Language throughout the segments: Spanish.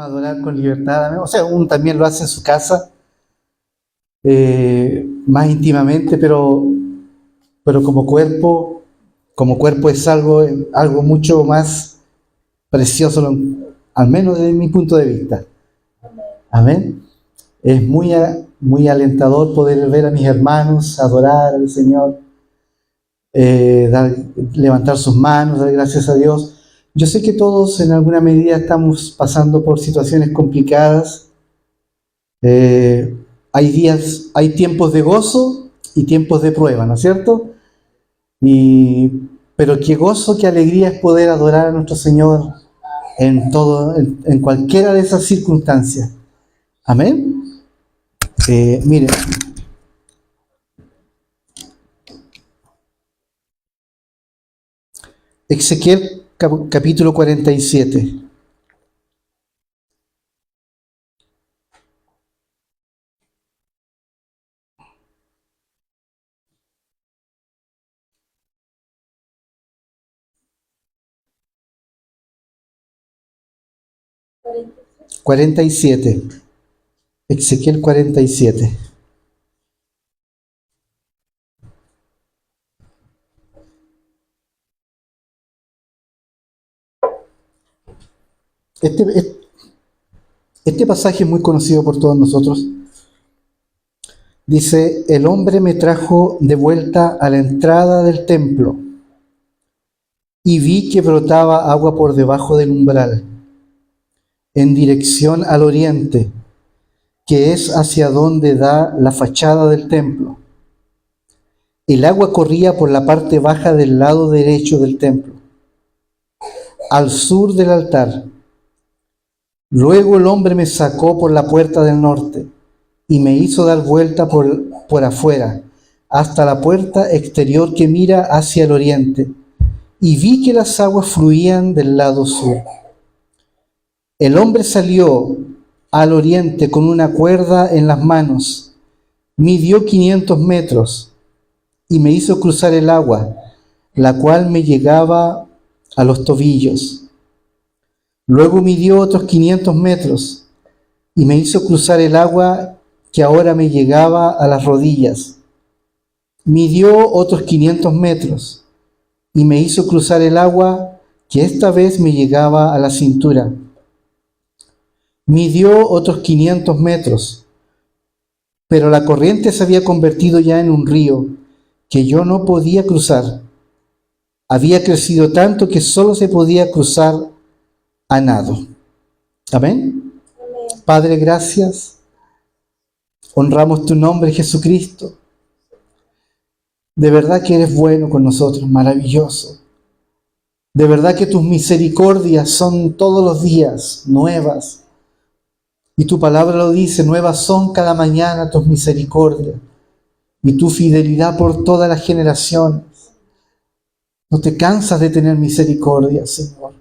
adorar con libertad. Amén. O sea, uno también lo hace en su casa, más íntimamente, pero como cuerpo es algo mucho más precioso, al menos desde mi punto de vista. Amén. Es muy alentador poder ver a mis hermanos adorar al Señor, levantar sus manos, dar gracias a Dios. Yo sé que todos en alguna medida estamos pasando por situaciones complicadas. Hay tiempos de gozo y tiempos de prueba, ¿no es cierto? Pero qué gozo, qué alegría es poder adorar a nuestro Señor en cualquiera de esas circunstancias. Amén. Miren, Ezequiel capítulo 47. Ezequiel 47. Este pasaje es muy conocido por todos nosotros. Dice: el hombre me trajo de vuelta a la entrada del templo y vi que brotaba agua por debajo del umbral, en dirección al oriente, que es hacia donde da la fachada del templo. El agua corría por la parte baja del lado derecho del templo, al sur del altar. Luego el hombre me sacó por la puerta del norte y me hizo dar vuelta por afuera, hasta la puerta exterior que mira hacia el oriente, y vi que las aguas fluían del lado sur. El hombre salió al oriente con una cuerda en las manos, midió 500 metros y me hizo cruzar el agua, la cual me llegaba a los tobillos. Luego midió otros 500 metros y me hizo cruzar el agua que ahora me llegaba a las rodillas. Midió otros 500 metros y me hizo cruzar el agua que esta vez me llegaba a la cintura. Midió otros 500 metros, pero la corriente se había convertido ya en un río que yo no podía cruzar. Había crecido tanto que solo se podía cruzar a nado. Amén. Padre, gracias. Honramos tu nombre, Jesucristo. De verdad que eres bueno con nosotros, maravilloso. De verdad que tus misericordias son todos los días nuevas. Y tu palabra lo dice: nuevas son cada mañana tus misericordias y tu fidelidad por todas las generaciones. No te cansas de tener misericordia, Señor.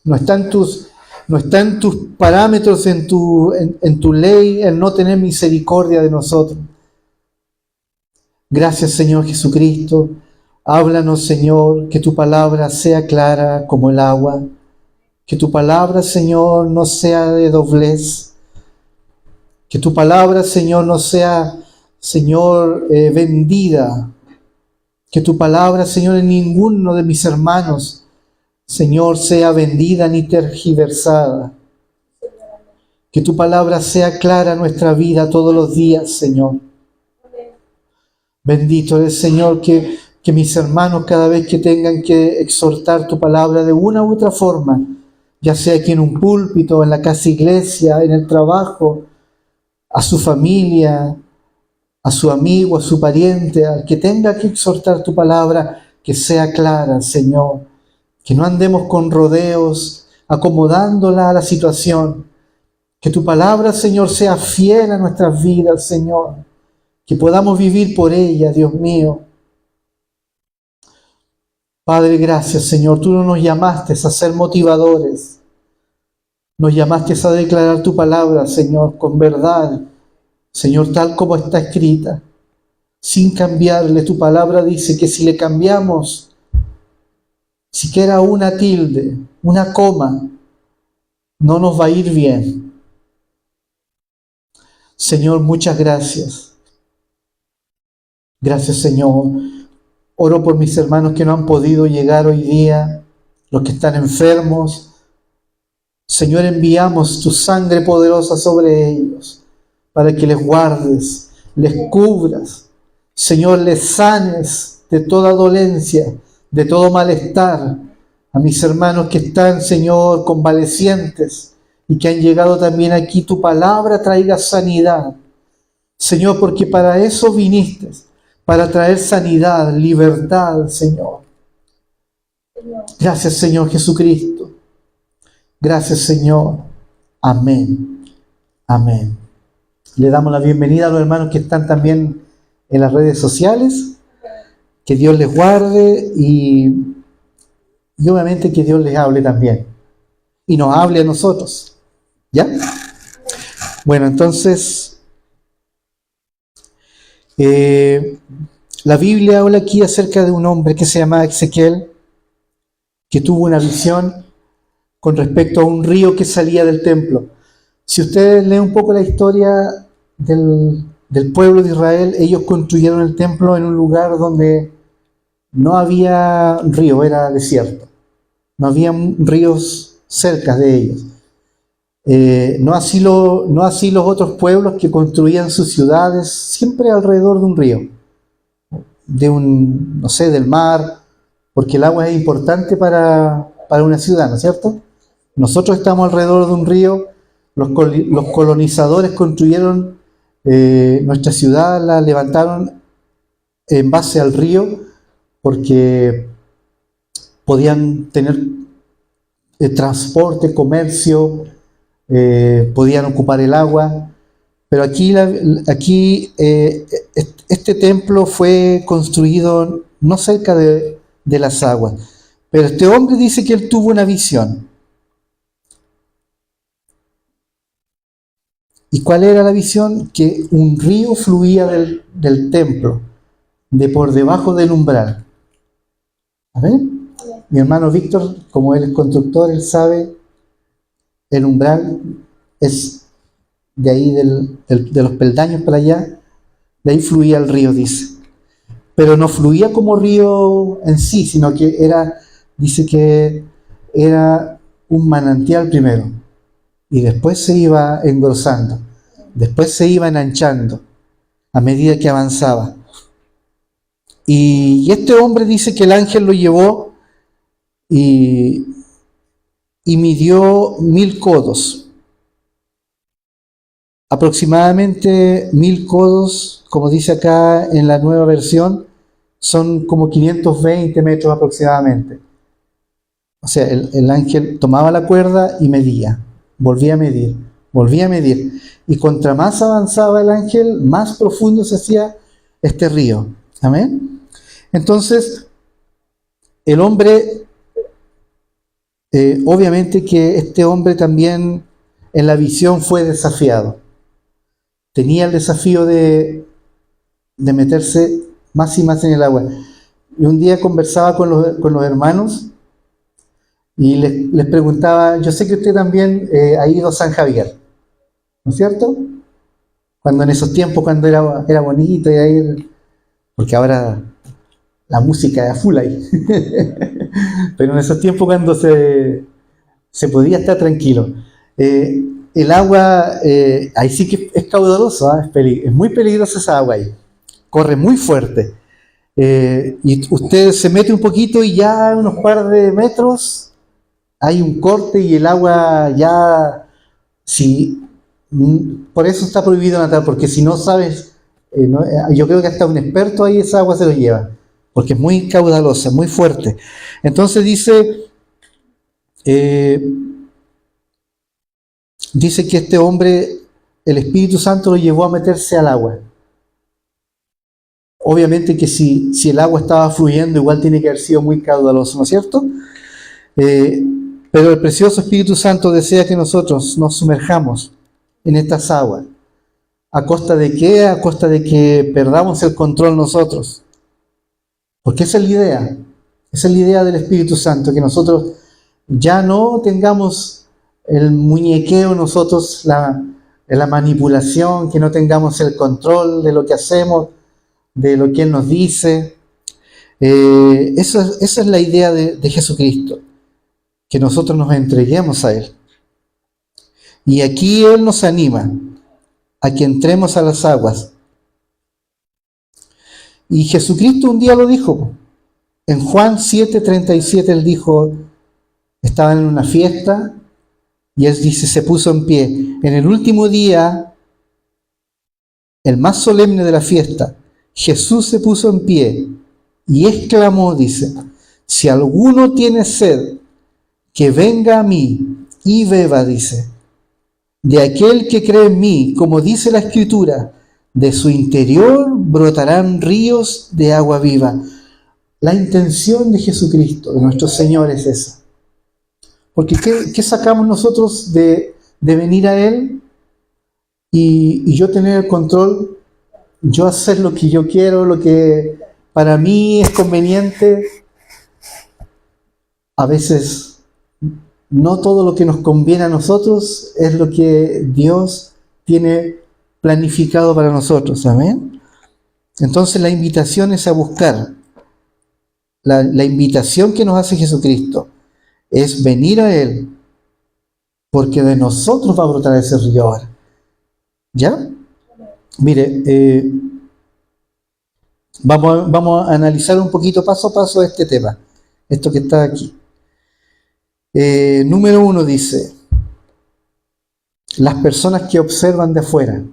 No está en tus parámetros, en tu ley, el no tener misericordia de nosotros. Gracias, Señor Jesucristo. Háblanos, Señor, que tu palabra sea clara como el agua. Que tu palabra, Señor, no sea de doblez. Que tu palabra, Señor, no sea, Señor, vendida. Que tu palabra, Señor, en ninguno de mis hermanos, Señor, sea vendida ni tergiversada. Que tu palabra sea clara en nuestra vida todos los días, Señor. Bendito eres, Señor, que mis hermanos, cada vez que tengan que exhortar tu palabra de una u otra forma, ya sea aquí en un púlpito, en la casa iglesia, en el trabajo, a su familia, a su amigo, a su pariente, al que tenga que exhortar tu palabra, que sea clara, Señor. Que no andemos con rodeos, acomodándola a la situación. Que tu palabra, Señor, sea fiel a nuestras vidas, Señor. Que podamos vivir por ella, Dios mío. Padre, gracias, Señor. Tú no nos llamaste a ser motivadores. Nos llamaste a declarar tu palabra, Señor, con verdad. Señor, tal como está escrita, sin cambiarle. Tu palabra dice que si le cambiamos siquiera una tilde, una coma, no nos va a ir bien. Señor, muchas gracias. Gracias, Señor. Oro por mis hermanos que no han podido llegar hoy día, los que están enfermos. Señor, enviamos tu sangre poderosa sobre ellos, para que les guardes, les cubras. Señor, les sanes de toda dolencia, de todo malestar. A mis hermanos que están, Señor, convalecientes y que han llegado también aquí, tu palabra traiga sanidad. Señor, porque para eso viniste, para traer sanidad, libertad, Señor. Gracias, Señor Jesucristo. Gracias, Señor. Amén. Amén. Le damos la bienvenida a los hermanos que están también en las redes sociales. Que Dios les guarde y obviamente que Dios les hable también. Y nos hable a nosotros. ¿Ya? Bueno, entonces, la Biblia habla aquí acerca de un hombre que se llama Ezequiel, que tuvo una visión con respecto a un río que salía del templo. Si ustedes leen un poco la historia del pueblo de Israel, ellos construyeron el templo en un lugar donde no había río, era desierto. No había ríos cerca de ellos. No así los otros pueblos que construían sus ciudades siempre alrededor de un río, del mar, porque el agua es importante para una ciudad, ¿no es cierto? Nosotros estamos alrededor de un río. Los colonizadores construyeron nuestra ciudad, la levantaron en base al río porque podían tener transporte, comercio, podían ocupar el agua. Pero aquí este templo fue construido no cerca de las aguas. Pero este hombre dice que él tuvo una visión. ¿Y cuál era la visión? Que un río fluía del templo, de por debajo del umbral. ¿A ver? Mi hermano Víctor, como él es constructor, él sabe, el umbral es de ahí, de los peldaños para allá, de ahí fluía el río, dice. Pero no fluía como río en sí, sino que dice que era un manantial primero. Y después se iba engrosando, después se iba enanchando a medida que avanzaba. Y este hombre dice que el ángel lo llevó y midió 1000 codos. Aproximadamente 1000 codos, como dice acá en la nueva versión, son como 520 metros aproximadamente. O sea, el ángel tomaba la cuerda y medía. Volvía a medir. Y contra más avanzaba el ángel, más profundo se hacía este río. Amén. Entonces, el hombre, obviamente que este hombre también en la visión fue desafiado. Tenía el desafío de meterse más y más en el agua. Y un día conversaba con los hermanos y les preguntaba, yo sé que usted también ha ido a San Javier, ¿no es cierto? Cuando en esos tiempos, cuando era bonito, porque ahora la música era full ahí. Pero en esos tiempos cuando se podía estar tranquilo. El agua, ahí sí que es caudaloso, es muy peligrosa esa agua ahí. Corre muy fuerte. Y usted se mete un poquito y ya unos par de metros hay un corte y el agua ya, sí, por eso está prohibido nadar, porque si no sabes, yo creo que hasta un experto ahí esa agua se lo lleva, porque es muy caudalosa, muy fuerte. Entonces dice que este hombre, el Espíritu Santo lo llevó a meterse al agua. Obviamente que si el agua estaba fluyendo, igual tiene que haber sido muy caudaloso, ¿no es cierto? Pero el precioso Espíritu Santo desea que nosotros nos sumerjamos en estas aguas. ¿A costa de qué? A costa de que perdamos el control nosotros. Porque esa es la idea. Esa es la idea del Espíritu Santo, que nosotros ya no tengamos el muñequeo nosotros, la manipulación, que no tengamos el control de lo que hacemos, de lo que Él nos dice. Esa es la idea de Jesucristo, que nosotros nos entreguemos a Él. Y aquí Él nos anima a que entremos a las aguas. Y Jesucristo un día lo dijo. En Juan 7:37 Él dijo, estaban en una fiesta y Él dice, se puso en pie. En el último día, el más solemne de la fiesta, Jesús se puso en pie y exclamó, dice, si alguno tiene sed, que venga a mí y beba, dice. De aquel que cree en mí, como dice la Escritura, de su interior brotarán ríos de agua viva. La intención de Jesucristo, de nuestro Señor, es esa. Porque ¿qué sacamos nosotros de venir a Él y yo tener el control, yo hacer lo que yo quiero, lo que para mí es conveniente? A veces no todo lo que nos conviene a nosotros es lo que Dios tiene planificado para nosotros. ¿Amén? Entonces la invitación es a buscar. La invitación que nos hace Jesucristo es venir a Él, porque de nosotros va a brotar ese río ahora. ¿Ya? Mire, vamos a analizar un poquito paso a paso este tema, esto que está aquí. Número 1 dice, las personas que observan de afuera.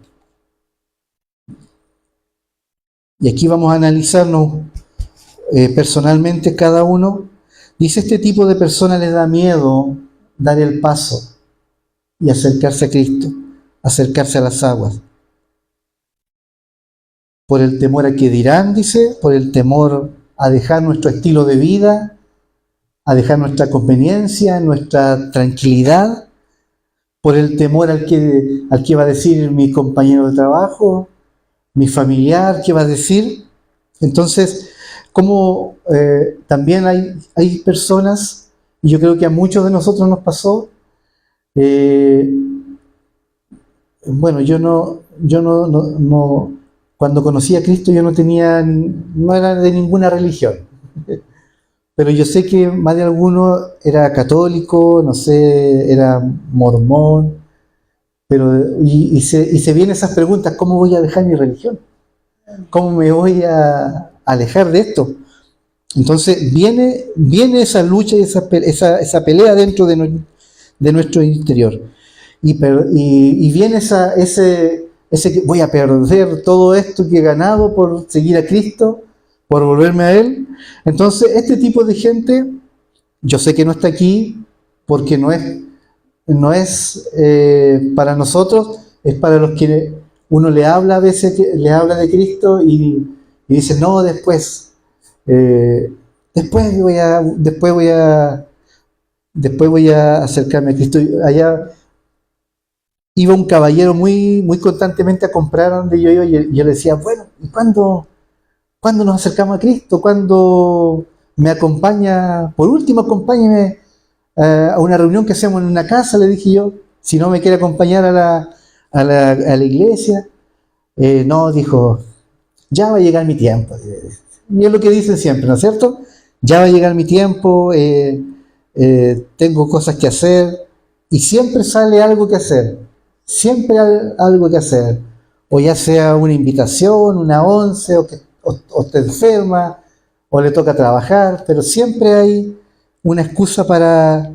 Y aquí vamos a analizarnos personalmente cada uno. Dice, este tipo de personas les da miedo dar el paso y acercarse a Cristo, acercarse a las aguas. Por el temor a que dirán, dice, por el temor a dejar nuestro estilo de vida, a dejar nuestra conveniencia, nuestra tranquilidad, por el temor al que va a decir mi compañero de trabajo, mi familiar, ¿qué va a decir? Entonces, como también hay personas, y yo creo que a muchos de nosotros nos pasó, bueno, yo no, cuando conocí a Cristo yo no era de ninguna religión, pero yo sé que más de alguno era católico, no sé, era mormón, pero y se vienen esas preguntas, ¿cómo voy a dejar mi religión? ¿Cómo me voy a alejar de esto? Entonces viene esa lucha y esa pelea dentro de nuestro interior. Y viene ese que voy a perder todo esto que he ganado por seguir a Cristo, por volverme a Él. Entonces este tipo de gente, yo sé que no está aquí porque no es para nosotros, es para los que uno le habla a veces, le habla de Cristo y dice, no, después voy a acercarme a Cristo. Allá iba un caballero muy, muy constantemente a comprar donde yo iba y yo le decía, bueno, ¿y cuándo nos acercamos a Cristo? ¿Cuándo me acompaña? Por último, acompáñeme a una reunión que hacemos en una casa, le dije yo, si no me quiere acompañar a la iglesia. No, dijo, ya va a llegar mi tiempo. Y es lo que dicen siempre, ¿no es cierto? Ya va a llegar mi tiempo, tengo cosas que hacer, y siempre sale algo que hacer, siempre algo que hacer, o ya sea una invitación, una once, o te enferma, o le toca trabajar, pero siempre hay una excusa para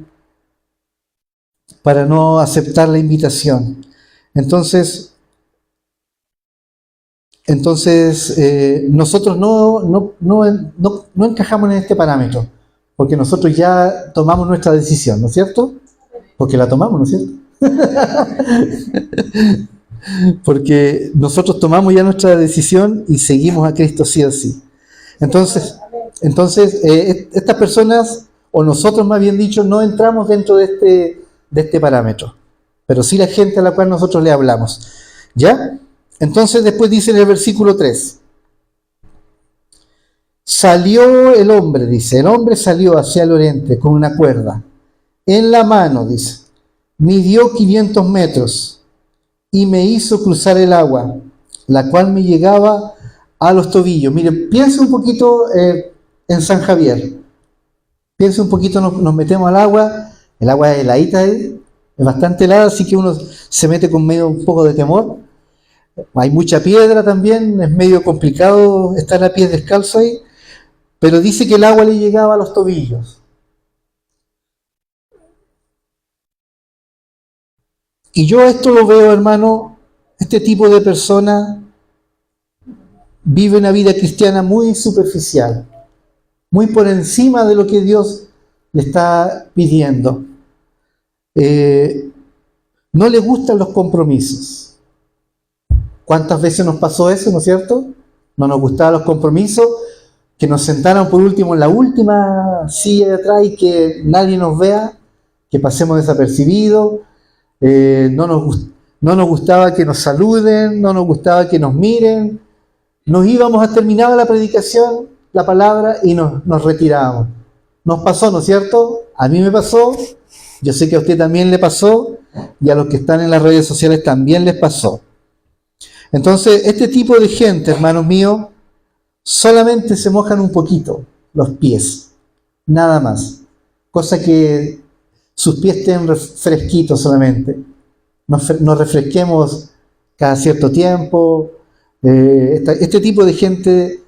no aceptar la invitación. Entonces nosotros no encajamos en este parámetro, porque nosotros ya tomamos nuestra decisión, ¿no es cierto? Porque la tomamos, ¿no es cierto? Porque nosotros tomamos ya nuestra decisión y seguimos a Cristo sí o sí. Entonces estas personas, o nosotros más bien dicho, no entramos dentro de este parámetro, pero sí la gente a la cual nosotros le hablamos. ¿Ya? Entonces después dice en el versículo 3, salió el hombre, dice, el hombre salió hacia el oriente con una cuerda en la mano, dice, midió 500 metros y me hizo cruzar el agua, la cual me llegaba a los tobillos. Miren, piensa un poquito en San Javier. Piensa un poquito, nos metemos al agua, el agua es heladita, es bastante helada, así que uno se mete con medio un poco de temor. Hay mucha piedra también, es medio complicado estar a pies descalzo ahí, pero dice que el agua le llegaba a los tobillos. Y yo esto lo veo, hermano, este tipo de persona vive una vida cristiana muy superficial, muy por encima de lo que Dios le está pidiendo. No le gustan los compromisos. ¿Cuántas veces nos pasó eso, no es cierto? No nos gustaban los compromisos, que nos sentaran por último en la última silla de atrás y que nadie nos vea, que pasemos desapercibidos. No nos gustaba que nos saluden, no nos gustaba que nos miren. Nos íbamos a terminar la predicación, la palabra, y nos retirábamos. Nos pasó, ¿no es cierto? A mí me pasó, yo sé que a usted también le pasó, y a los que están en las redes sociales también les pasó. Entonces, este tipo de gente, hermanos míos, solamente se mojan un poquito los pies, nada más. Cosa que sus pies estén fresquitos solamente. Nos refresquemos cada cierto tiempo. Este tipo de gente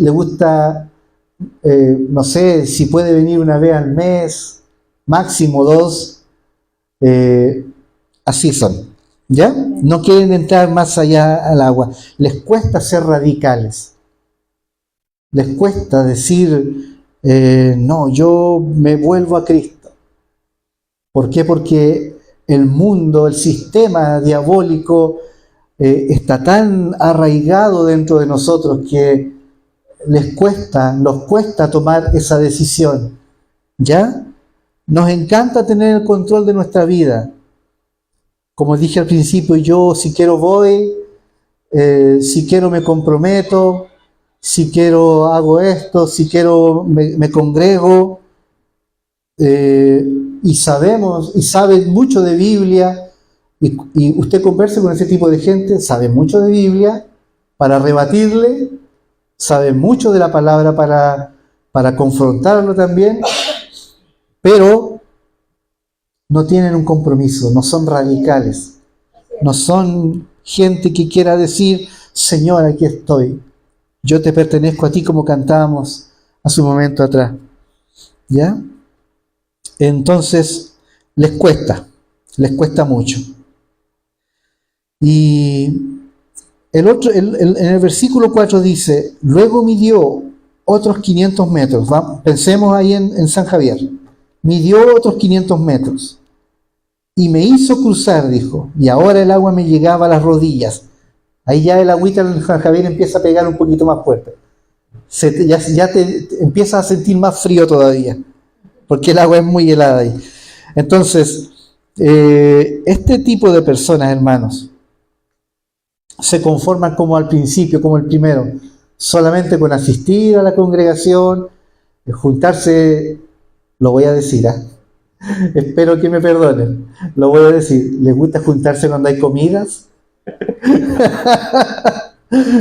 le gusta, no sé, si puede venir una vez al mes, máximo 2, así son, ¿ya? No quieren entrar más allá al agua. Les cuesta ser radicales. Les cuesta decir, no, yo me vuelvo a Cristo. ¿Por qué? Porque el mundo, el sistema diabólico está tan arraigado dentro de nosotros que nos cuesta tomar esa decisión. ¿Ya? Nos encanta tener el control de nuestra vida. Como dije al principio, yo si quiero voy, si quiero me comprometo, si quiero hago esto, si quiero me congrego. Y saben mucho de Biblia, y usted converse con ese tipo de gente, sabe mucho de Biblia para rebatirle, sabe mucho de la palabra para confrontarlo también, pero no tienen un compromiso, no son radicales, no son gente que quiera decir, Señor, aquí estoy, yo te pertenezco a ti, como cantábamos hace un momento atrás. ¿Ya? Entonces, les cuesta mucho. Y en el versículo 4 dice, luego midió otros 500 metros. Pensemos ahí en San Javier. Midió otros 500 metros. Y me hizo cruzar, dijo, y ahora el agua me llegaba a las rodillas. Ahí ya el agüita en San Javier empieza a pegar un poquito más fuerte. Ya te empiezas a sentir más frío todavía, porque el agua es muy helada ahí. Entonces, este tipo de personas, hermanos, se conforman como al principio, como el primero, solamente con asistir a la congregación, juntarse, lo voy a decir, espero que me perdonen, lo voy a decir, les gusta juntarse cuando hay comidas,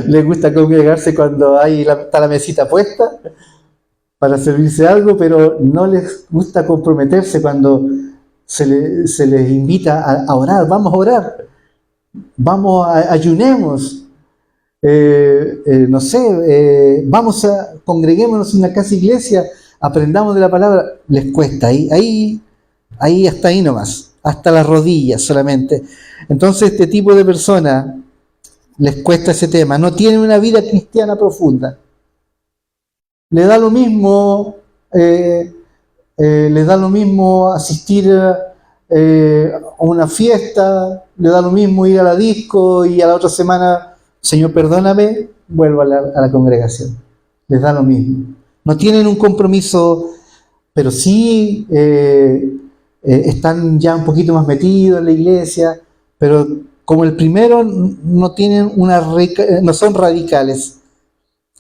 les gusta congregarse cuando está la mesita puesta para servirse algo, pero no les gusta comprometerse cuando se les invita a orar. Vamos a orar, ayunemos, no sé, congreguémonos en una casa iglesia, aprendamos de la palabra. Les cuesta, ahí hasta ahí nomás, hasta las rodillas solamente. Entonces este tipo de personas les cuesta ese tema, no tienen una vida cristiana profunda. Le da lo mismo, les da lo mismo asistir a una fiesta, le da lo mismo ir a la disco y a la otra semana, Señor, perdóname, vuelvo a la congregación. Les da lo mismo. No tienen un compromiso, pero sí están ya un poquito más metidos en la iglesia, pero como el primero no son radicales.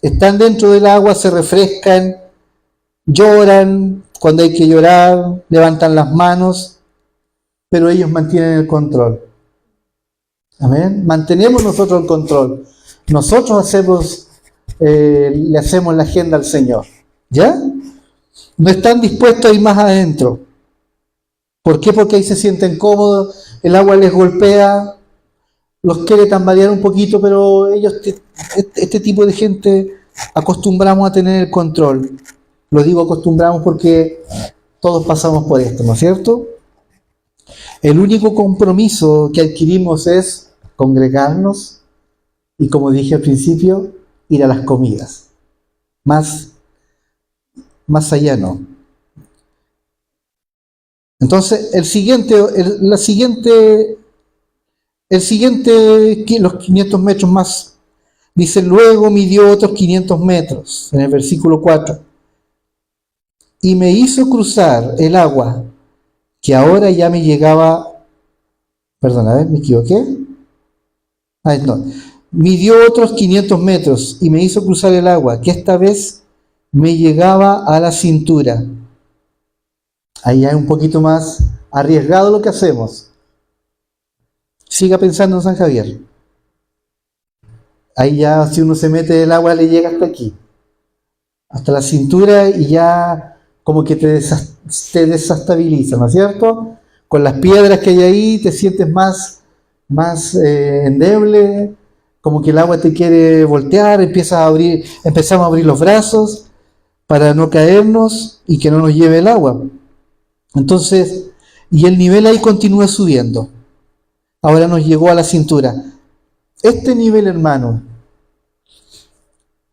Están dentro del agua, se refrescan, lloran cuando hay que llorar, levantan las manos, pero ellos mantienen el control. Amén. Mantenemos nosotros el control. Nosotros le hacemos la agenda al Señor. ¿Ya? No están dispuestos a ir más adentro. ¿Por qué? Porque ahí se sienten cómodos, el agua les golpea, los quiere tambalear un poquito, pero ellos, este tipo de gente, acostumbramos a tener el control. Lo digo acostumbramos porque todos pasamos por esto, ¿no es cierto? El único compromiso que adquirimos es congregarnos y, como dije al principio, ir a las comidas. Más allá no. Entonces, los 500 metros más, dice, luego midió otros 500 metros, en el versículo 4, y me hizo cruzar el agua, que ahora ya me llegaba, me equivoqué, no, midió otros 500 metros, y me hizo cruzar el agua, que esta vez me llegaba a la cintura. Ahí ya es un poquito más arriesgado lo que hacemos. Siga pensando en San Javier. Ahí ya, si uno se mete el agua, le llega hasta aquí, hasta la cintura, y ya como que te desestabiliza, ¿no es cierto? Con las piedras que hay ahí te sientes más endeble, como que el agua te quiere voltear, empezamos a abrir los brazos para no caernos y que no nos lleve el agua. Entonces, y el nivel ahí continúa subiendo. Ahora nos llegó a la cintura. Este nivel, hermano,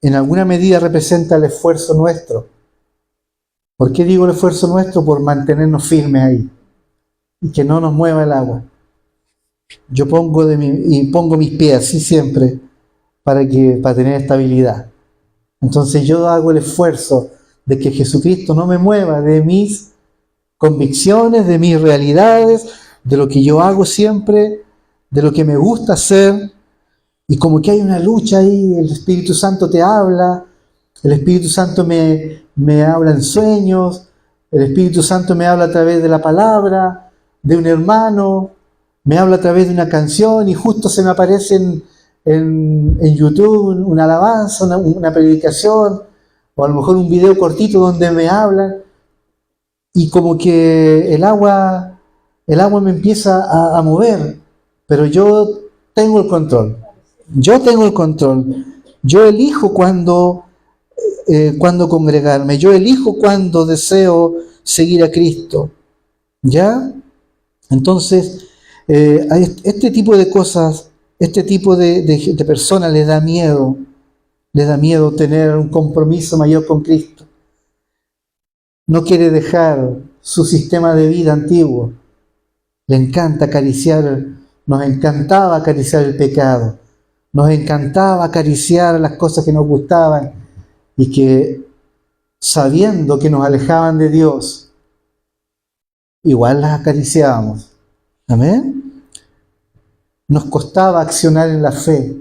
en alguna medida representa el esfuerzo nuestro. ¿Por qué digo el esfuerzo nuestro? Por mantenernos firmes ahí y que no nos mueva el agua. Yo pongo mis pies así siempre para tener estabilidad. Entonces yo hago el esfuerzo de que Jesucristo no me mueva de mis convicciones, de mis realidades, de lo que yo hago siempre, de lo que me gusta hacer, y como que hay una lucha ahí, el Espíritu Santo te habla, el Espíritu Santo me habla en sueños, el Espíritu Santo me habla a través de la palabra, de un hermano, me habla a través de una canción, y justo se me aparece en YouTube una alabanza, una predicación, o a lo mejor un video cortito donde me hablan, y como que el agua me empieza a mover, pero yo tengo el control. Yo elijo cuándo congregarme, yo elijo cuándo deseo seguir a Cristo. ¿Ya? Entonces, a este tipo de cosas, este tipo de personas les da miedo tener un compromiso mayor con Cristo. No quiere dejar su sistema de vida antiguo. Le encanta nos encantaba acariciar el pecado. Nos encantaba acariciar las cosas que nos gustaban y que, sabiendo que nos alejaban de Dios, igual las acariciábamos. ¿Amén? Nos costaba accionar en la fe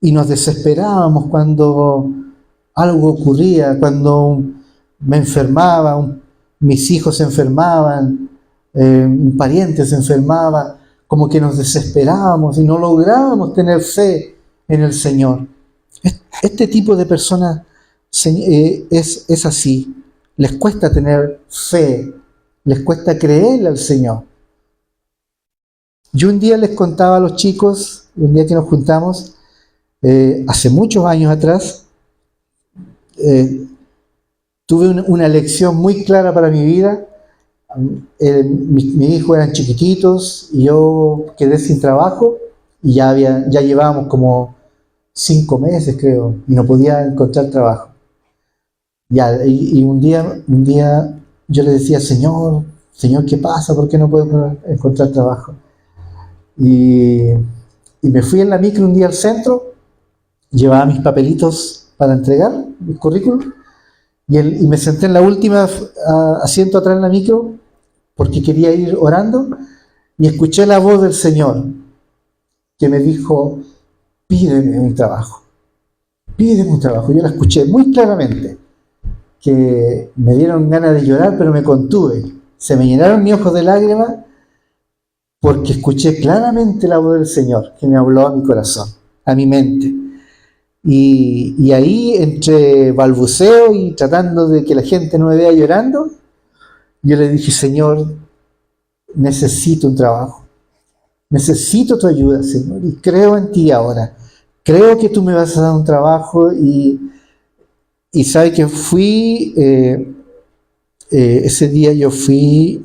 y nos desesperábamos cuando algo ocurría, cuando me enfermaba, mis hijos se enfermaban, un pariente se enfermaba, como que nos desesperábamos y no lográbamos tener fe en el Señor. Este tipo de personas es así. Les cuesta tener fe, les cuesta creerle al Señor. Yo un día les contaba a los chicos, un día que nos juntamos, hace muchos años atrás, tuve una lección muy clara para mi vida. Mis hijos eran chiquititos y yo quedé sin trabajo y ya llevábamos como 5 meses, creo, y no podía encontrar trabajo. Y un día yo le decía, Señor, ¿qué pasa? ¿Por qué no puedo encontrar trabajo? Y me fui en la micro un día al centro, llevaba mis papelitos para entregar, mis currículum, y me senté en la última asiento atrás en la micro porque quería ir orando, y escuché la voz del Señor que me dijo, pídeme un trabajo. Yo la escuché muy claramente, que me dieron ganas de llorar, pero me contuve. Se me llenaron mis ojos de lágrimas porque escuché claramente la voz del Señor que me habló a mi corazón, a mi mente. Y ahí, entre balbuceo y tratando de que la gente no me vea llorando, yo le dije: Señor, necesito un trabajo, necesito tu ayuda, Señor, y creo en ti ahora. Creo que tú me vas a dar un trabajo. Y sabe que fui, ese día yo fui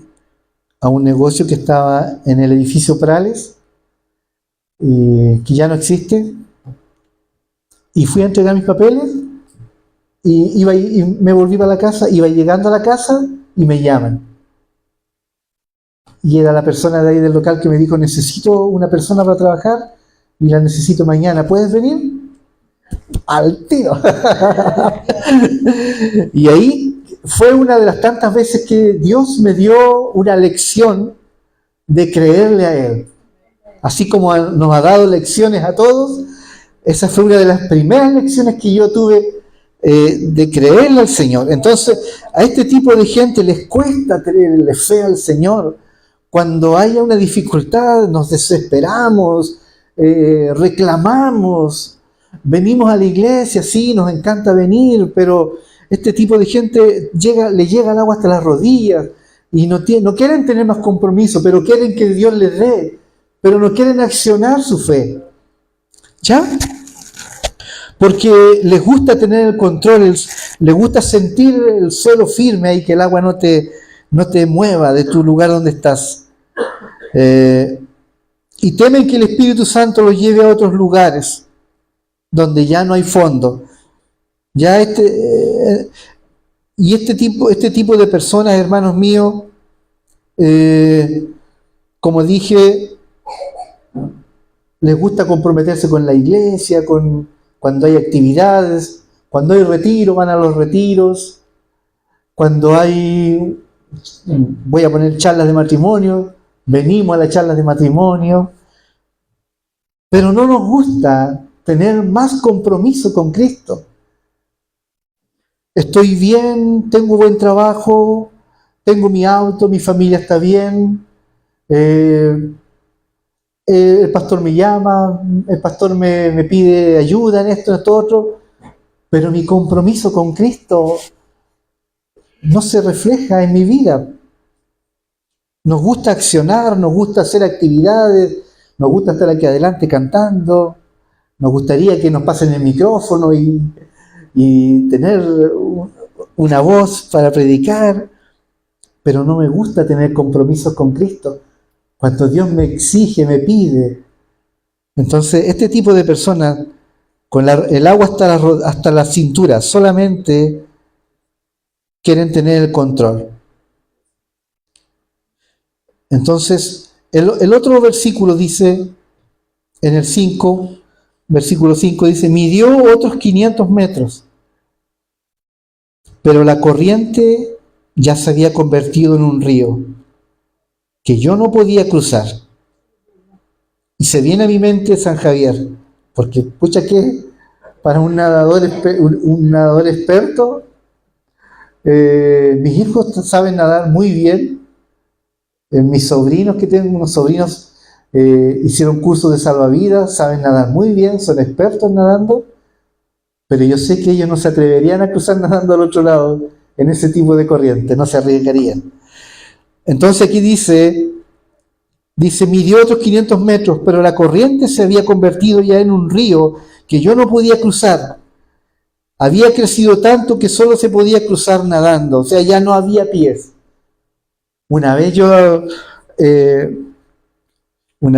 a un negocio que estaba en el edificio Prales, que ya no existe, y fui a entregar mis papeles, y me volví para la casa, iba llegando a la casa y me llaman. Y era la persona de ahí del local que me dijo: necesito una persona para trabajar y la necesito mañana, ¿puedes venir? Al tiro. Y ahí fue una de las tantas veces que Dios me dio una lección de creerle a Él. Así como nos ha dado lecciones a todos, esa fue una de las primeras lecciones que yo tuve, de creerle al Señor. Entonces, a este tipo de gente les cuesta tenerle fe al Señor. Cuando haya una dificultad, nos desesperamos, reclamamos. Venimos a la iglesia, sí, nos encanta venir, pero este tipo de gente le llega el agua hasta las rodillas y no quieren tener más compromiso, pero quieren que Dios les dé, pero no quieren accionar su fe. ¿Ya? Porque les gusta tener el control, les gusta sentir el suelo firme ahí, que el agua no te mueva de tu lugar donde estás. Y temen que el Espíritu Santo los lleve a otros lugares donde ya no hay fondo. Ya este tipo de personas, hermanos míos, como dije, les gusta comprometerse con la iglesia, cuando hay actividades, cuando hay retiro, van a los retiros, cuando hay, voy a poner charlas de matrimonio, venimos a las charlas de matrimonio, pero no nos gusta tener más compromiso con Cristo. Estoy bien, tengo buen trabajo, tengo mi auto, mi familia está bien, el pastor me llama, el pastor me pide ayuda en esto, en esto, otro, pero mi compromiso con Cristo no se refleja en mi vida. Nos gusta accionar, nos gusta hacer actividades, nos gusta estar aquí adelante cantando, nos gustaría que nos pasen el micrófono y tener una voz para predicar, pero no me gusta tener compromisos con Cristo. Cuando Dios me exige, me pide. Entonces, este tipo de personas, con el agua hasta la cintura, solamente quieren tener el control. Entonces, el otro versículo dice, en el 5, versículo 5 dice: midió otros 500 metros, pero la corriente ya se había convertido en un río que yo no podía cruzar. Y se viene a mi mente San Javier, porque pucha que para un nadador experto, mis hijos saben nadar muy bien. Mis sobrinos, que tengo unos sobrinos, hicieron cursos de salvavidas, saben nadar muy bien, son expertos nadando, pero yo sé que ellos no se atreverían a cruzar nadando al otro lado en ese tipo de corriente, no se arriesgarían. Entonces aquí dice, midió otros 500 metros, pero la corriente se había convertido ya en un río que yo no podía cruzar. Había crecido tanto que solo se podía cruzar nadando, o sea, ya no había pies. Una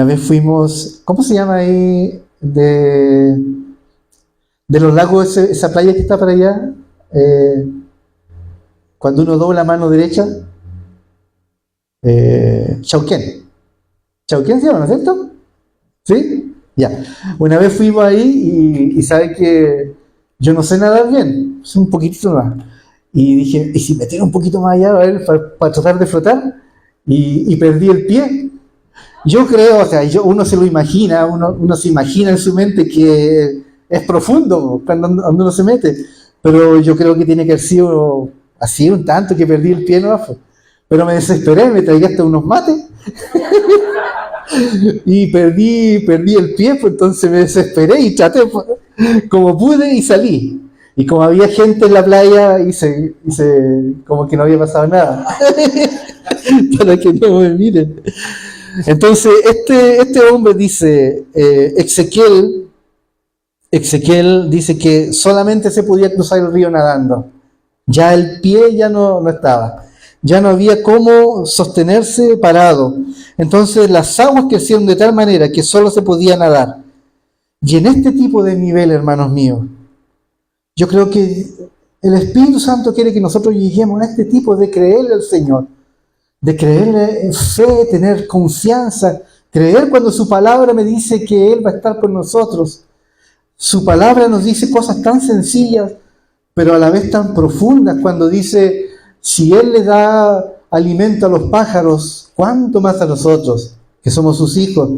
vez fuimos, ¿cómo se llama ahí? De los lagos, esa playa que está para allá, cuando uno dobla la mano derecha, Chauquén. Chauquén se llama, ¿no es cierto? ¿Sí? Ya. Una vez fuimos ahí y sabe que yo no sé nadar bien, es un poquitito más. Y dije, ¿y si me tiro un poquito más allá a ver, para tratar de flotar? Y perdí el pie. Yo creo, o sea, uno se lo imagina, uno se imagina en su mente que es profundo cuando uno se mete, pero yo creo que tiene que haber sido así un tanto que perdí el pie, ¿no? Pero me desesperé, me tragué hasta unos mates Y perdí el pie, pues entonces me desesperé y traté como pude y salí. Y como había gente en la playa, hice como que no había pasado nada. Para que no me miren. Entonces, este hombre dice, Ezequiel dice que solamente se podía cruzar el río nadando. Ya el pie ya no estaba. Ya no había cómo sostenerse parado. Entonces las aguas crecieron de tal manera que solo se podía nadar. Y en este tipo de nivel, hermanos míos, yo creo que el Espíritu Santo quiere que nosotros lleguemos a este tipo de creerle al Señor, de creerle en fe, tener confianza, creer cuando su palabra me dice que Él va a estar con nosotros. Su palabra nos dice cosas tan sencillas, pero a la vez tan profundas, cuando dice, si Él le da alimento a los pájaros, ¿cuánto más a nosotros, que somos sus hijos?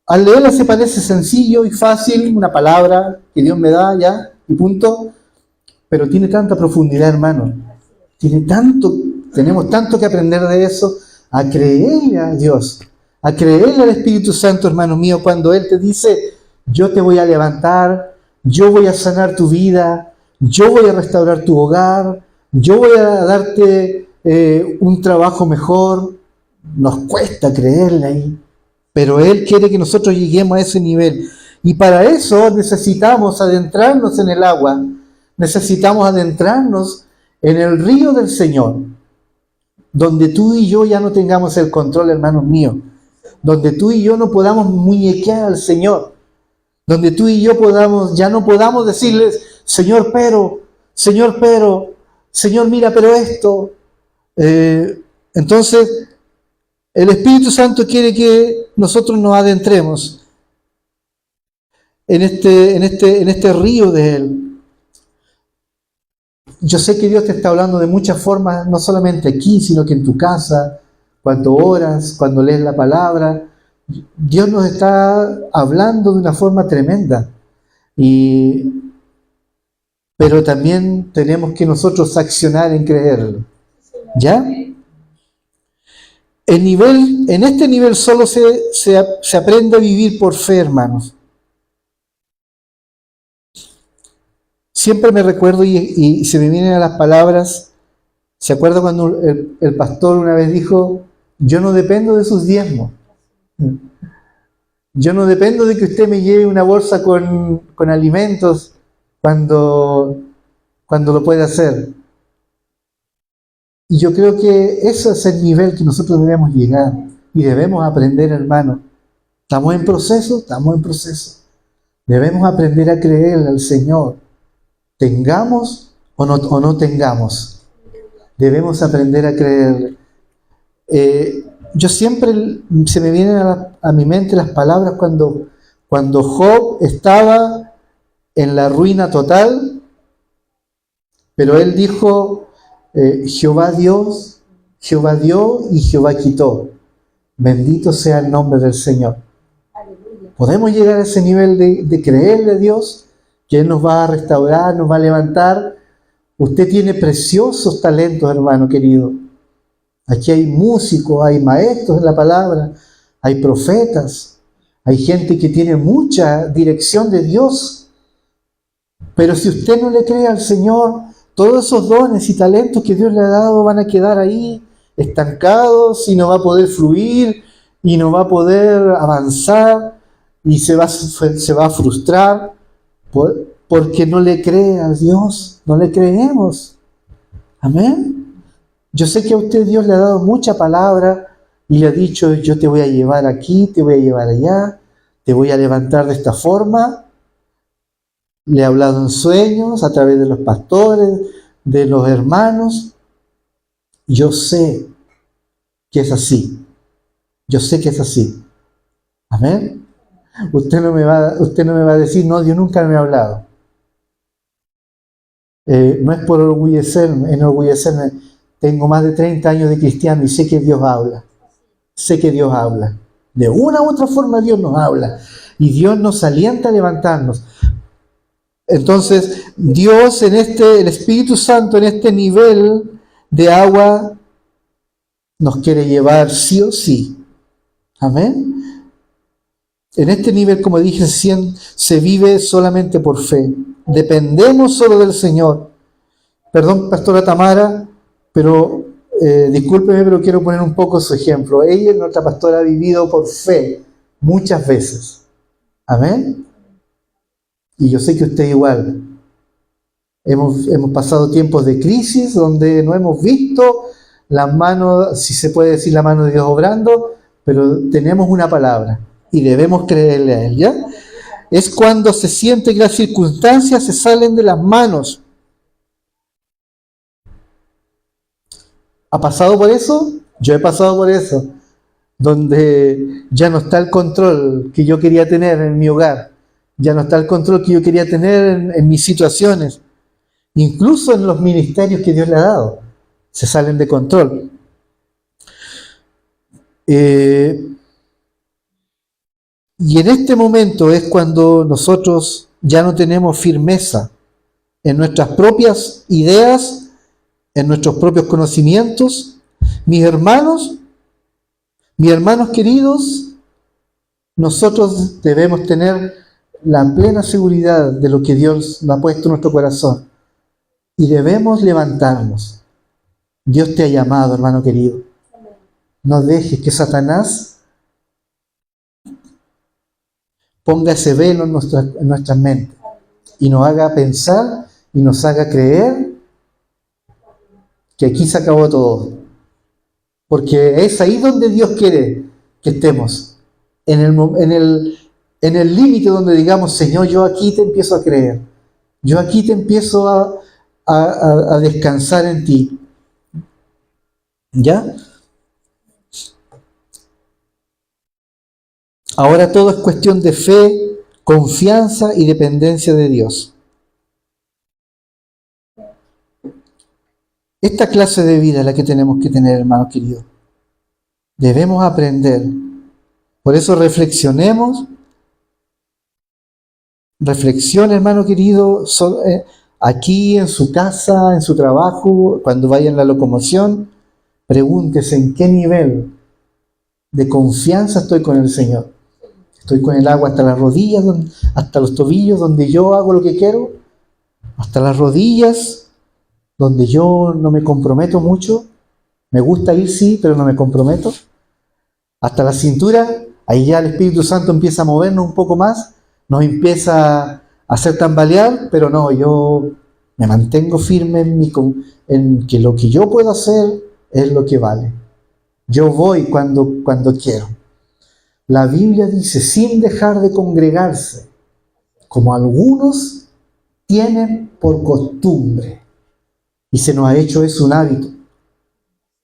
Al leerla se parece sencillo y fácil, una palabra que Dios me da ya, y punto, pero tiene tanta profundidad, hermano. Tenemos tanto que aprender de eso, a creerle a Dios, a creerle al Espíritu Santo, hermano mío, cuando Él te dice, yo te voy a levantar, yo voy a sanar tu vida, yo voy a restaurar tu hogar, yo voy a darte un trabajo mejor. Nos cuesta creerle ahí, pero Él quiere que nosotros lleguemos a ese nivel. Y para eso necesitamos adentrarnos en el agua, necesitamos adentrarnos en el río del Señor, donde tú y yo ya no tengamos el control, hermanos míos, donde tú y yo no podamos muñequear al Señor, donde tú y yo ya no podamos decirles, Señor, Señor, mira, pero esto. Entonces, el Espíritu Santo quiere que nosotros nos adentremos en este río de Él. Yo sé que Dios te está hablando de muchas formas, no solamente aquí, sino que en tu casa, cuando oras, cuando lees la palabra. Dios nos está hablando de una forma tremenda. Pero también tenemos que nosotros accionar en creerlo. ¿Ya? En este nivel solo se aprende a vivir por fe, hermanos. Siempre me recuerdo y se me vienen a las palabras, ¿se acuerda cuando el pastor una vez dijo, yo no dependo de sus diezmos? Yo no dependo de que usted me lleve una bolsa con alimentos cuando lo puede hacer. Y yo creo que ese es el nivel que nosotros debemos llegar y debemos aprender, hermano. ¿Estamos en proceso? Estamos en proceso. Debemos aprender a creerle al Señor. Tengamos o no tengamos. Debemos aprender a creerle. Yo siempre se me vienen a mi mente las palabras cuando Job estaba en la ruina total, pero él dijo, Jehová dio y Jehová quitó. Bendito sea el nombre del Señor. Aleluya. Podemos llegar a ese nivel de creerle a Dios, que Él nos va a restaurar, nos va a levantar. Usted tiene preciosos talentos, hermano querido. Aquí hay músicos, hay maestros en la palabra, hay profetas, hay gente que tiene mucha dirección de Dios. Pero si usted no le cree al Señor, todos esos dones y talentos que Dios le ha dado van a quedar ahí estancados y no va a poder fluir y no va a poder avanzar y se va a frustrar porque no le cree a Dios, no le creemos. Amén. Yo sé que a usted Dios le ha dado mucha palabra y le ha dicho, yo te voy a llevar aquí, te voy a llevar allá, te voy a levantar de esta forma. Le ha hablado en sueños, a través de los pastores, de los hermanos. Yo sé que es así. Yo sé que es así. Amén. Usted no me va a decir, no, Dios nunca me ha hablado. No es por enorgullecerme. Tengo más de 30 años de cristiano y sé que Dios habla. Sé que Dios habla. De una u otra forma Dios nos habla. Y Dios nos alienta a levantarnos. Entonces, Dios el Espíritu Santo en este nivel de agua nos quiere llevar sí o sí. Amén. En este nivel, como dije, se vive solamente por fe. Dependemos solo del Señor. Perdón, pastora Tamara, pero discúlpeme, pero quiero poner un poco su ejemplo. Ella, nuestra pastora, ha vivido por fe muchas veces. Amén. Y yo sé que usted igual. Hemos pasado tiempos de crisis donde no hemos visto la mano, si se puede decir la mano de Dios obrando, pero tenemos una palabra y debemos creerle a Él, ¿ya? Es cuando se siente que las circunstancias se salen de las manos. ¿Ha pasado por eso? Yo he pasado por eso, donde ya no está el control que yo quería tener en mi hogar, ya no está el control que yo quería tener en mis situaciones, incluso en los ministerios que Dios le ha dado, se salen de control. Y en este momento es cuando nosotros ya no tenemos firmeza en nuestras propias ideas, en nuestros propios conocimientos. Mis hermanos queridos, nosotros debemos tener la plena seguridad de lo que Dios ha puesto en nuestro corazón y debemos levantarnos. Dios te ha llamado, hermano querido. No dejes que Satanás ponga ese velo en nuestras mentes y nos haga pensar y nos haga creer que aquí se acabó todo. Porque es ahí donde Dios quiere que estemos. En el límite donde digamos, Señor, yo aquí te empiezo a creer. Yo aquí te empiezo a descansar en ti. ¿Ya? Ahora todo es cuestión de fe, confianza y dependencia de Dios. Esta clase de vida es la que tenemos que tener, hermanos queridos. Debemos aprender. Por eso reflexionemos. Reflexione, hermano querido, aquí en su casa, en su trabajo, cuando vaya en la locomoción, pregúntese en qué nivel de confianza estoy con el Señor. Estoy con el agua hasta las rodillas, hasta los tobillos, donde yo hago lo que quiero, hasta las rodillas, donde yo no me comprometo mucho. Me gusta ir, sí, pero no me comprometo. Hasta la cintura, ahí ya el Espíritu Santo empieza a movernos un poco más, nos empieza a hacer tambalear, pero no, yo me mantengo firme en que lo que yo puedo hacer es lo que vale. Yo voy cuando quiero. La Biblia dice, sin dejar de congregarse, como algunos tienen por costumbre. Y se nos ha hecho eso un hábito.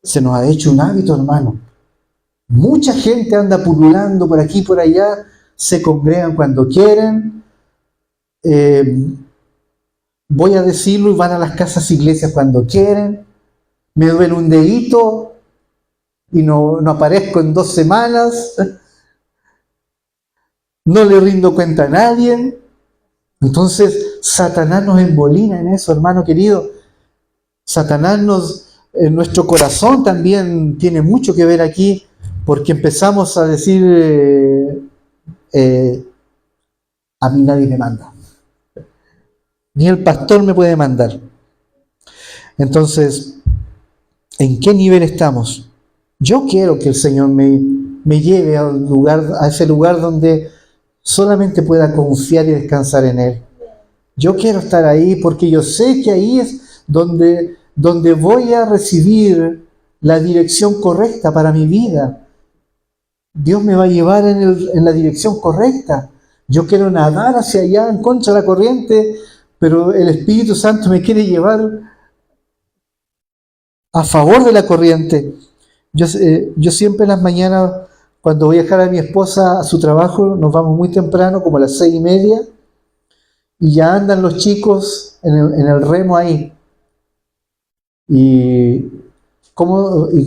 Se nos ha hecho un hábito, hermano. Mucha gente anda pululando por aquí y por allá, se congregan cuando quieren. Voy a decirlo, y van a las casas iglesias cuando quieren. Me duele un dedito y no aparezco en 2 semanas. No le rindo cuenta a nadie. Entonces, Satanás nos embolina en eso, hermano querido. Satanás en nuestro corazón también tiene mucho que ver aquí, porque empezamos a decir, a mí nadie me manda. Ni el pastor me puede mandar. Entonces, ¿en qué nivel estamos? Yo quiero que el Señor me lleve a ese lugar donde solamente pueda confiar y descansar en Él. Yo quiero estar ahí porque yo sé que ahí es donde voy a recibir la dirección correcta para mi vida. Dios me va a llevar en la dirección correcta. Yo quiero nadar hacia allá en contra de la corriente, pero el Espíritu Santo me quiere llevar a favor de la corriente. Yo siempre en las mañanas, cuando voy a dejar a mi esposa a su trabajo, nos vamos muy temprano, como a las 6:30, y ya andan los chicos en el remo ahí. Y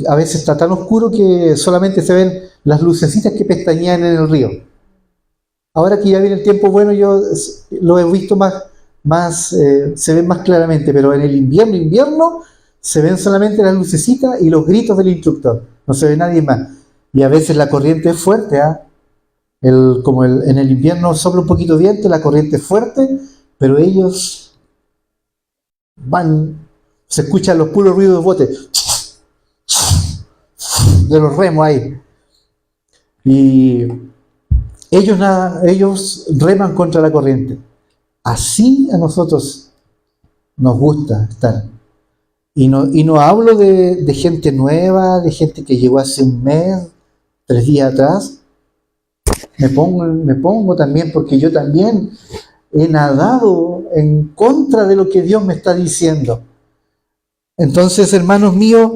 a veces está tan oscuro que solamente se ven las lucecitas que pestañean en el río. Ahora que ya viene el tiempo bueno, yo lo he visto más se ven más claramente, pero en el invierno se ven solamente las lucecitas y los gritos del instructor. No se ve nadie más. Y a veces la corriente es fuerte, ¿ah? En el invierno sopla un poquito viento, la corriente es fuerte, pero ellos van, se escuchan los puros ruidos de bote, de los remos ahí. Y ellos reman contra la corriente. Así a nosotros nos gusta estar. Y no hablo de gente nueva, de gente que llegó hace un mes, 3 días atrás. Me pongo también, porque yo también he nadado en contra de lo que Dios me está diciendo. Entonces, hermanos míos,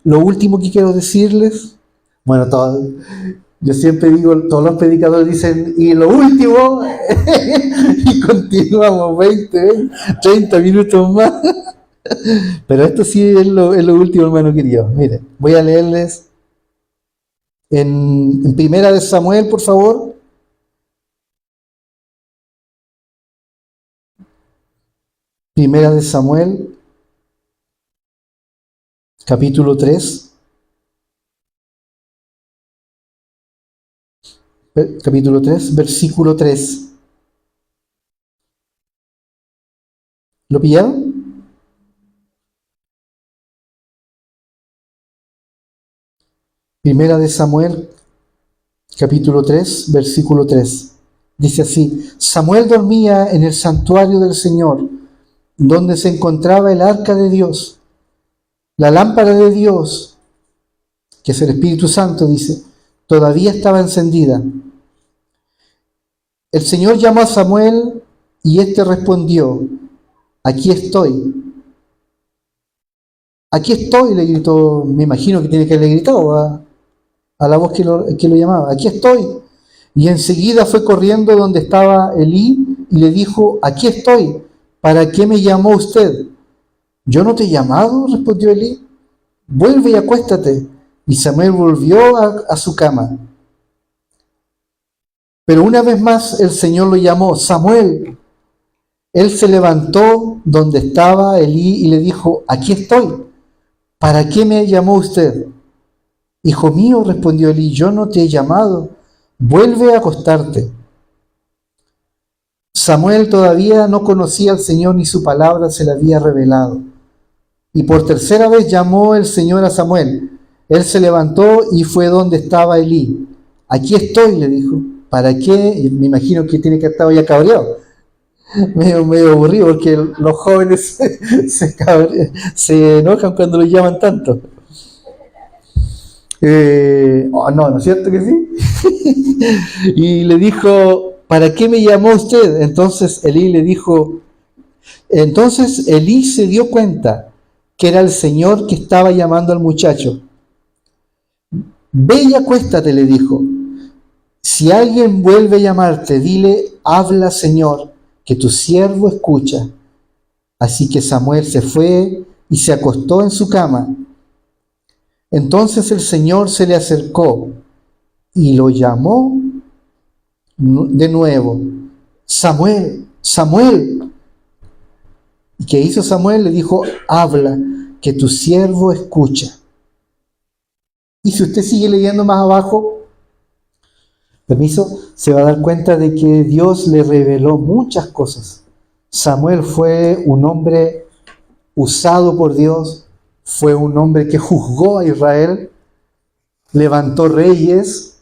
lo último que quiero decirles, bueno, yo siempre digo, todos los predicadores dicen, y lo último, y continuamos 20, 30 minutos más. Pero esto sí es lo último, hermano querido. Miren, voy a leerles en Primera de Samuel, por favor. Primera de Samuel, capítulo 3. Capítulo 3, versículo 3. ¿Lo pillaron? Primera de Samuel, capítulo 3, versículo 3. Dice así: Samuel dormía en el santuario del Señor, donde se encontraba el arca de Dios. La lámpara de Dios, que es el Espíritu Santo, dice, todavía estaba encendida. El Señor llamó a Samuel y éste respondió: aquí estoy. Aquí estoy, le gritó. Me imagino que tiene que haberle gritado a la voz que lo llamaba. Aquí estoy. Y enseguida fue corriendo donde estaba Elí y le dijo: aquí estoy. ¿Para qué me llamó usted? ¿Yo no te he llamado?, respondió Elí. Vuelve y acuéstate. Y Samuel volvió a su cama. Pero una vez más el Señor lo llamó: Samuel. Él se levantó donde estaba Elí y le dijo: aquí estoy. ¿Para qué me llamó usted? Hijo mío, respondió Elí, yo no te he llamado. Vuelve a acostarte. Samuel todavía no conocía al Señor ni su palabra se le había revelado. Y por tercera vez llamó el Señor a Samuel. Él se levantó y fue donde estaba Elí. Aquí estoy, le dijo. ¿Para qué? Y me imagino que tiene que estar ya cabreado. Medio aburrido, porque los jóvenes se enojan cuando los llaman tanto. ¿No es cierto que sí? Y le dijo: ¿para qué me llamó usted? Entonces Elí se dio cuenta que era el Señor que estaba llamando al muchacho. Ve y acuéstate, le dijo. Si alguien vuelve a llamarte, dile: habla, Señor, que tu siervo escucha. Así que Samuel se fue y se acostó en su cama. Entonces el Señor se le acercó y lo llamó de nuevo: Samuel, Samuel. ¿Y qué hizo Samuel? Le dijo: habla, que tu siervo escucha. Y si usted sigue leyendo más abajo, permiso, se va a dar cuenta de que Dios le reveló muchas cosas. Samuel fue un hombre usado por Dios, fue un hombre que juzgó a Israel, levantó reyes,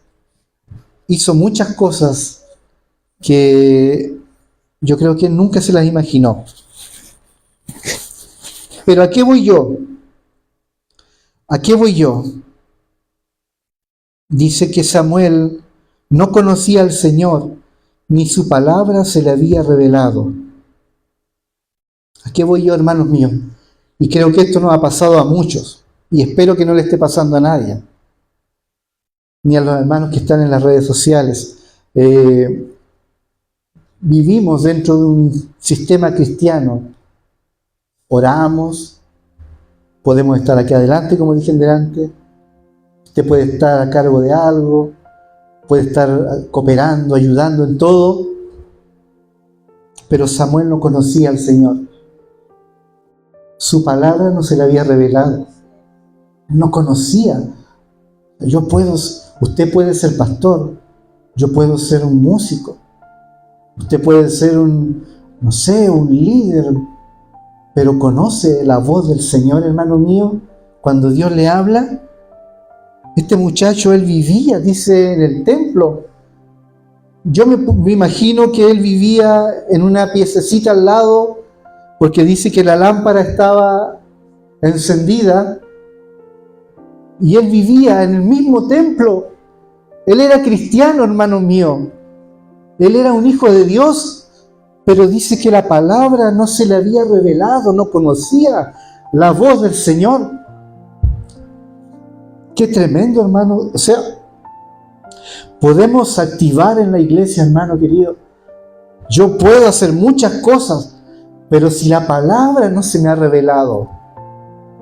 hizo muchas cosas que yo creo que nunca se las imaginó. Pero ¿a qué voy yo? ¿A qué voy yo? Dice que Samuel no conocía al Señor, ni su palabra se le había revelado. ¿A qué voy yo, hermanos míos? Y creo que esto nos ha pasado a muchos, y espero que no le esté pasando a nadie, ni a los hermanos que están en las redes sociales. Vivimos dentro de un sistema cristiano. Oramos, podemos estar aquí adelante, como dije delante. Usted puede estar a cargo de algo, puede estar cooperando, ayudando en todo. Pero Samuel no conocía al Señor. Su palabra no se le había revelado. no conocía. Usted puede ser pastor, yo puedo ser un músico, usted puede ser un líder, pero ¿conoce la voz del Señor, hermano mío? Cuando Dios le habla, este muchacho, él vivía, dice, en el templo. Yo me imagino que él vivía en una piececita al lado, porque dice que la lámpara estaba encendida, y él vivía en el mismo templo. Él era cristiano, hermano mío. Él era un hijo de Dios, pero dice que la palabra no se le había revelado, no conocía la voz del Señor. Qué tremendo, hermano. O sea, podemos activar en la iglesia, hermano querido. Yo puedo hacer muchas cosas, pero si la palabra no se me ha revelado,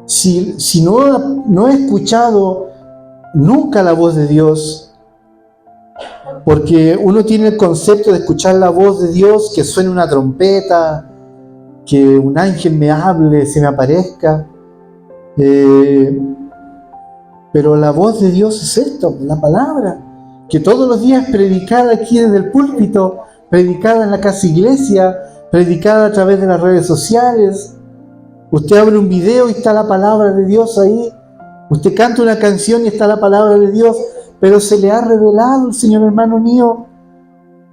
si no he escuchado nunca la voz de Dios, porque uno tiene el concepto de escuchar la voz de Dios, que suene una trompeta, que un ángel me hable, se me aparezca, pero la voz de Dios es esto, la palabra, que todos los días es predicada aquí desde el púlpito, predicada en la casa iglesia, predicada a través de las redes sociales. Usted abre un video y está la palabra de Dios ahí. Usted canta una canción y está la palabra de Dios. Pero se le ha revelado el Señor, hermano mío.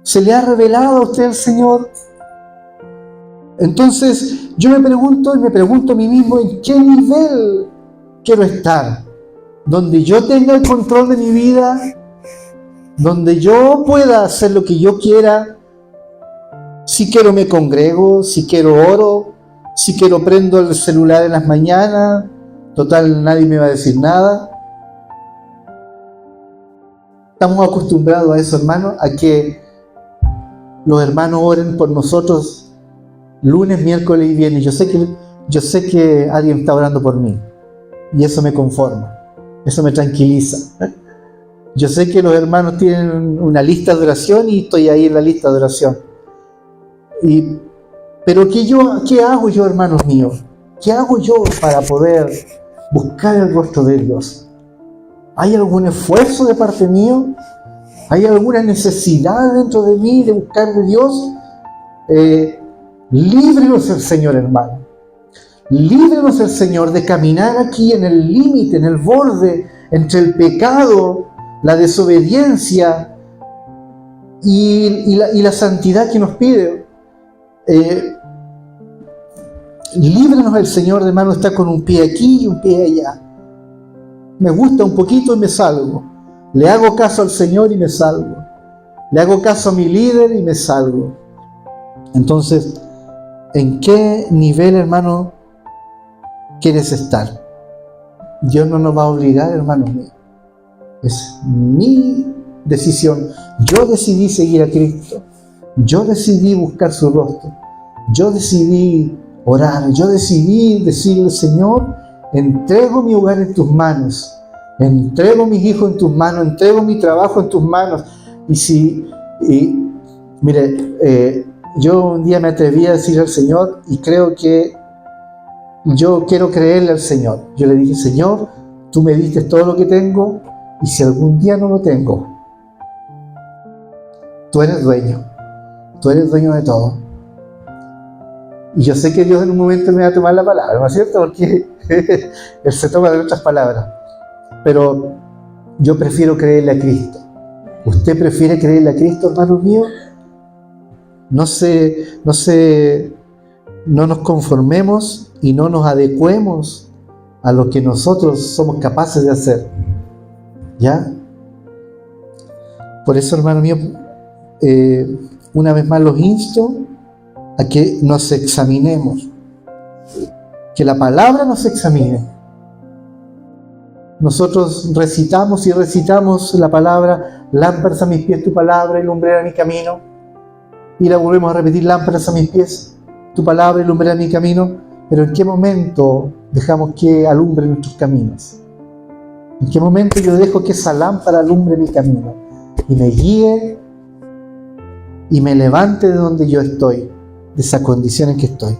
Se le ha revelado a usted el Señor. Entonces yo me pregunto a mí mismo, ¿en qué nivel quiero estar? Donde yo tenga el control de mi vida, donde yo pueda hacer lo que yo quiera. Si quiero me congrego, si quiero oro, si quiero prendo el celular en las mañanas, total nadie me va a decir nada. Estamos acostumbrados a eso, hermano, a que los hermanos oren por nosotros lunes, miércoles y viernes. Yo sé que alguien está orando por mí y eso me conforma, eso me tranquiliza. Yo sé que los hermanos tienen una lista de oración y estoy ahí en la lista de oración. Pero ¿qué hago yo, hermanos míos? ¿Qué hago yo para poder buscar el rostro de Dios? ¿Hay algún esfuerzo de parte mío? ¿Hay alguna necesidad dentro de mí de buscar de Dios? Líbrenos el Señor, hermano. Líbrenos el Señor de caminar aquí en el límite, en el borde, entre el pecado, la desobediencia y la santidad que nos pide. Líbrenos el Señor, hermano, está con un pie aquí y un pie allá. Me gusta un poquito y me salgo. Le hago caso al Señor y me salgo. Le hago caso a mi líder y me salgo. Entonces, ¿en qué nivel, hermano, quieres estar? Dios no nos va a obligar, hermanos míos. Es mi decisión. Yo decidí seguir a Cristo. Yo decidí buscar su rostro. Yo decidí orar. Yo decidí decirle, Señor, entrego mi hogar en tus manos. Entrego mis hijos en tus manos. Entrego mi trabajo en tus manos. Mire, yo un día me atreví a decirle al Señor, y creo que yo quiero creerle al Señor. Yo le dije, Señor, tú me diste todo lo que tengo, y si algún día no lo tengo, tú eres dueño. Tú eres dueño de todo. Y yo sé que Dios en un momento me va a tomar la palabra, ¿no es cierto? Porque Él se toma de nuestras palabras. Pero yo prefiero creerle a Cristo. ¿Usted prefiere creerle a Cristo, hermanos míos? No nos conformemos y no nos adecuemos a lo que nosotros somos capaces de hacer. ¿Ya? Por eso, hermano mío, una vez más los insto a que nos examinemos, que la palabra nos examine. Nosotros recitamos y recitamos la palabra, lámparas a mis pies tu palabra y lumbrera mi camino, y la volvemos a repetir, lámparas a mis pies tu palabra y lumbrera mi camino. Pero ¿en qué momento dejamos que alumbre nuestros caminos? ¿En qué momento yo dejo que esa lámpara alumbre mi camino y me guíe y me levante de donde yo estoy, de esa condición en que estoy?